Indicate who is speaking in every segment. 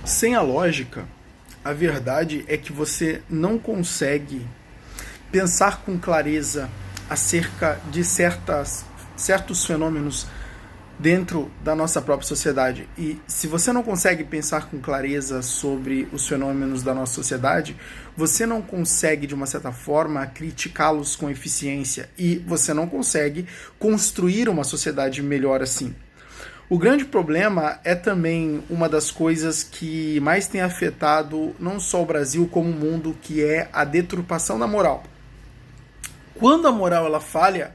Speaker 1: Sem a lógica, a verdade é que você não consegue pensar com clareza acerca de certos fenômenos dentro da nossa própria sociedade. E se você não consegue pensar com clareza sobre os fenômenos da nossa sociedade, você não consegue, de uma certa forma, criticá-los com eficiência e você não consegue construir uma sociedade melhor assim. O grande problema é também uma das coisas que mais tem afetado não só o Brasil como o mundo, que é a deturpação da moral. Quando a moral ela falha,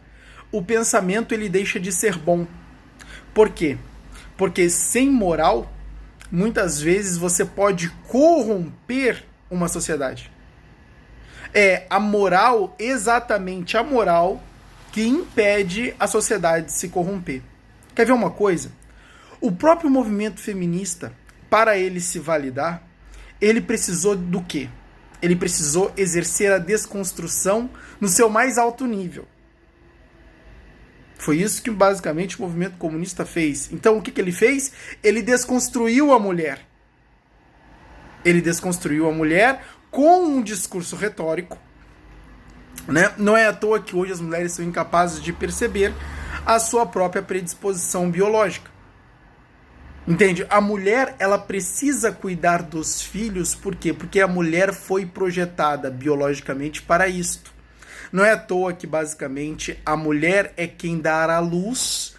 Speaker 1: o pensamento ele deixa de ser bom. Por quê? Porque sem moral, muitas vezes você pode corromper uma sociedade. É a moral, exatamente a moral, que impede a sociedade de se corromper. Quer ver uma coisa? O próprio movimento feminista, para ele se validar, ele precisou do quê? Ele precisou exercer a desconstrução no seu mais alto nível. Foi isso que basicamente o movimento comunista fez. Então o que ele fez? Ele desconstruiu a mulher. Ele desconstruiu a mulher com um discurso retórico. Né? Não é à toa que hoje as mulheres são incapazes de perceber a sua própria predisposição biológica. Entende? A mulher, ela precisa cuidar dos filhos, por quê? Porque a mulher foi projetada biologicamente para isto. Não é à toa que, basicamente, a mulher é quem dá à luz,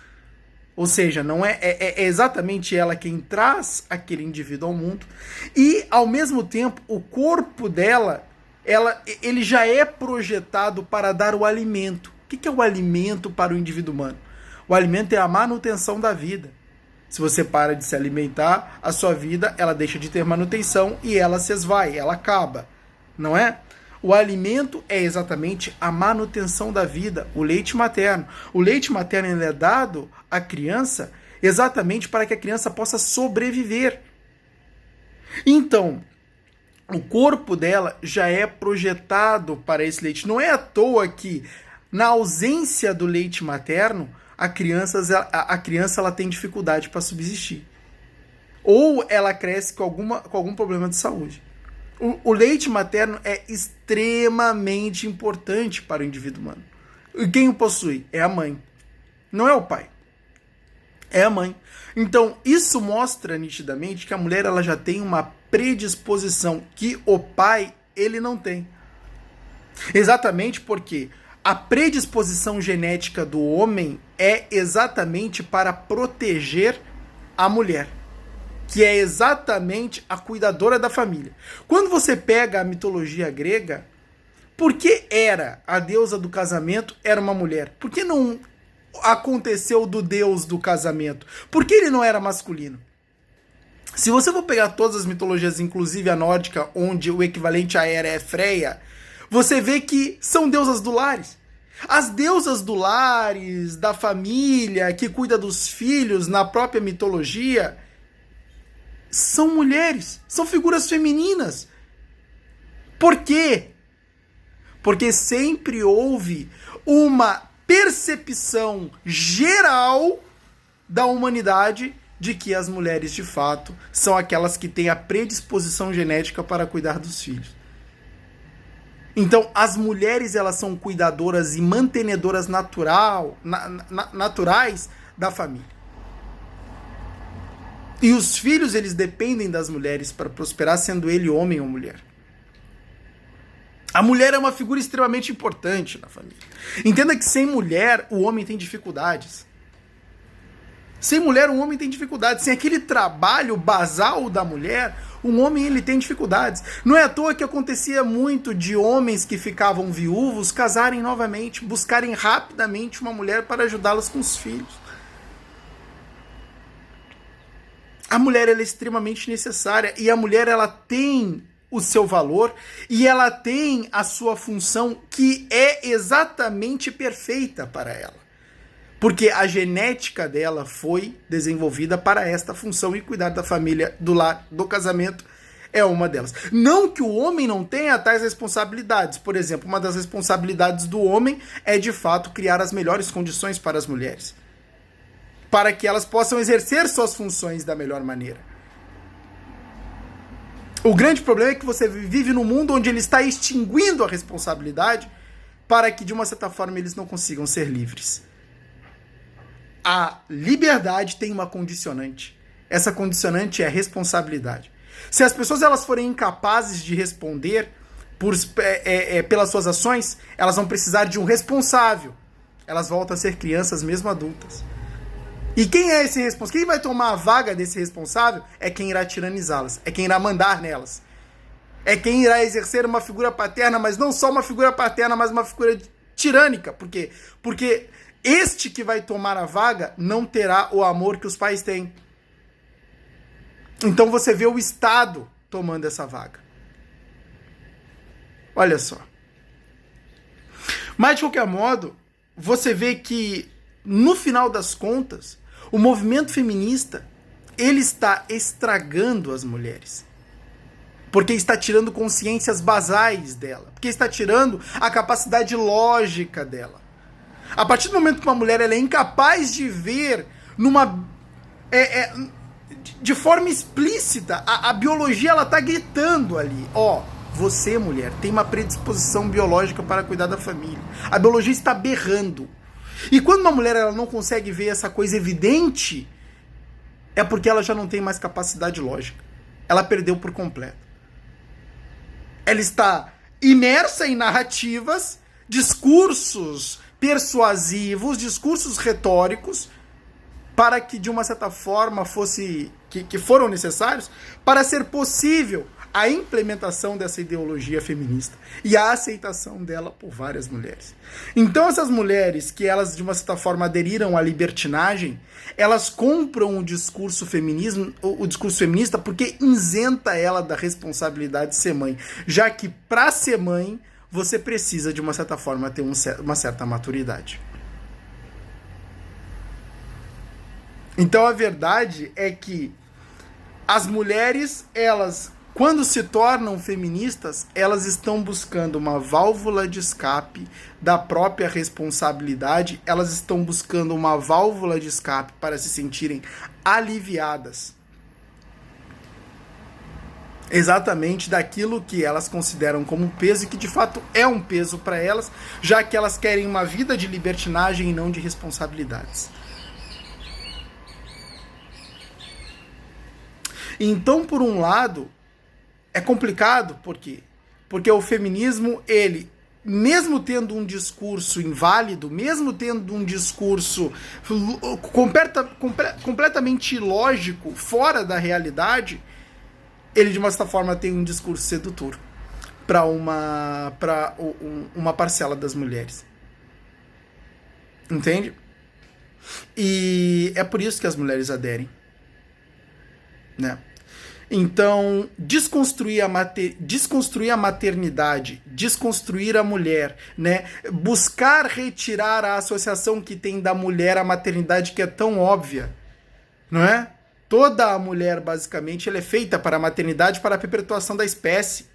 Speaker 1: ou seja, não é exatamente ela quem traz aquele indivíduo ao mundo, e, ao mesmo tempo, o corpo dela, ele já é projetado para dar o alimento. O que é o alimento para o indivíduo humano? O alimento é a manutenção da vida. Se você para de se alimentar, a sua vida ela deixa de ter manutenção e ela se esvai, ela acaba, não é? O alimento é exatamente a manutenção da vida, o leite materno. O leite materno ele é dado à criança exatamente para que a criança possa sobreviver. Então, o corpo dela já é projetado para esse leite. Não é à toa que, na ausência do leite materno, a criança ela tem dificuldade para subsistir. Ou ela cresce com algum problema de saúde. O leite materno é extremamente importante para o indivíduo humano. E quem o possui? É a mãe. Não é o pai. É a mãe. Então, isso mostra nitidamente que a mulher ela já tem uma predisposição que o pai ele não tem. Exatamente porque a predisposição genética do homem é exatamente para proteger a mulher, que é exatamente a cuidadora da família. Quando você pega a mitologia grega, por que a deusa do casamento era uma mulher? Por que não aconteceu do deus do casamento? Por que ele não era masculino? Se você for pegar todas as mitologias, inclusive a nórdica, onde o equivalente a Hera é Freia, você vê que são deusas do lares. As deusas do lares, da família, que cuida dos filhos na própria mitologia, são mulheres, são figuras femininas. Por quê? Porque sempre houve uma percepção geral da humanidade de que as mulheres, de fato, são aquelas que têm a predisposição genética para cuidar dos filhos. Então, as mulheres elas são cuidadoras e mantenedoras naturais da família. E os filhos eles dependem das mulheres para prosperar, sendo ele homem ou mulher. A mulher é uma figura extremamente importante na família. Entenda que sem mulher o homem tem dificuldades. Sem mulher o homem tem dificuldades. Sem aquele trabalho basal da mulher, um homem ele tem dificuldades. Não é à toa que acontecia muito de homens que ficavam viúvos casarem novamente, buscarem rapidamente uma mulher para ajudá-los com os filhos. A mulher ela é extremamente necessária e a mulher ela tem o seu valor e ela tem a sua função que é exatamente perfeita para ela. Porque a genética dela foi desenvolvida para esta função e cuidar da família, do lar, do casamento é uma delas. Não que o homem não tenha tais responsabilidades. Por exemplo, uma das responsabilidades do homem é de fato criar as melhores condições para as mulheres, para que elas possam exercer suas funções da melhor maneira. O grande problema é que você vive num mundo onde ele está extinguindo a responsabilidade para que, de uma certa forma, eles não consigam ser livres. A liberdade tem uma condicionante. Essa condicionante é a responsabilidade. Se as pessoas elas forem incapazes de responder pelas suas ações, elas vão precisar de um responsável. Elas voltam a ser crianças mesmo adultas. E quem é esse responsável? Quem vai tomar a vaga desse responsável é quem irá tiranizá-las, é quem irá mandar nelas. É quem irá exercer uma figura paterna, mas não só uma figura paterna, mas uma figura tirânica. Por quê? Porque este que vai tomar a vaga não terá o amor que os pais têm. Então você vê o Estado tomando essa vaga. Olha só. Mas, de qualquer modo, você vê que, no final das contas, o movimento feminista, ele está estragando as mulheres. Porque está tirando consciências basais dela. Porque está tirando a capacidade lógica dela. A partir do momento que uma mulher ela é incapaz de ver de forma explícita, a biologia ela está gritando ali. Você, mulher, tem uma predisposição biológica para cuidar da família. A biologia está berrando. E quando uma mulher ela não consegue ver essa coisa evidente, é porque ela já não tem mais capacidade lógica. Ela perdeu por completo. Ela está imersa em narrativas, discursos persuasivos, discursos retóricos, para que, de uma certa forma, que foram necessários para ser possível a implementação dessa ideologia feminista e a aceitação dela por várias mulheres. Então essas mulheres que elas, de uma certa forma, aderiram à libertinagem, elas compram o discurso feminista porque isenta ela da responsabilidade de ser mãe, já que para ser mãe você precisa, de uma certa forma, ter uma certa maturidade. Então a verdade é que as mulheres, elas, quando se tornam feministas, elas estão buscando uma válvula de escape da própria responsabilidade, elas estão buscando uma válvula de escape para se sentirem aliviadas exatamente daquilo que elas consideram como um peso e que de fato é um peso para elas, já que elas querem uma vida de libertinagem e não de responsabilidades. Então, por um lado, é complicado, por quê? Porque o feminismo, ele, mesmo tendo um discurso inválido, mesmo tendo um discurso completamente ilógico, fora da realidade, ele, de uma certa forma, tem um discurso sedutor para uma parcela das mulheres. Entende? E é por isso que as mulheres aderem. Né? Então, desconstruir a maternidade, desconstruir a mulher, né? Buscar retirar a associação que tem da mulher à maternidade, que é tão óbvia, não é? Toda a mulher, basicamente, ela é feita para a maternidade, para a perpetuação da espécie.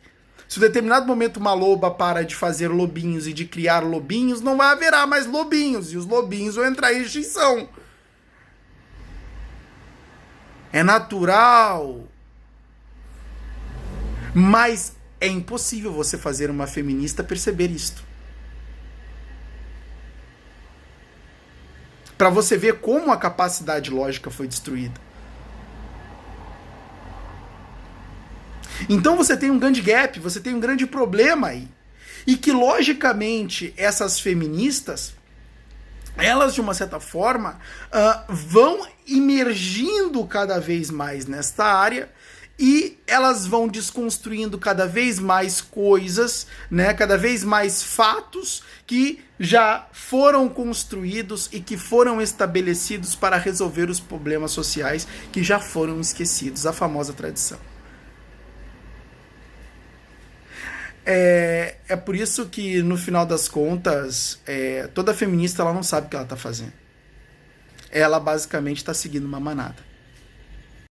Speaker 1: Se em determinado momento uma loba para de fazer lobinhos e de criar lobinhos, não haverá mais lobinhos, e os lobinhos vão entrar em extinção. É natural. Mas é impossível você fazer uma feminista perceber isto. Para você ver como a capacidade lógica foi destruída. Então você tem um grande gap, você tem um grande problema aí. E que, logicamente, essas feministas, elas, de uma certa forma, vão imergindo cada vez mais nesta área e elas vão desconstruindo cada vez mais coisas, né, cada vez mais fatos que já foram construídos e que foram estabelecidos para resolver os problemas sociais que já foram esquecidos, a famosa tradição. É por isso que, no final das contas, toda feminista ela não sabe o que ela está fazendo. Ela basicamente está seguindo uma manada.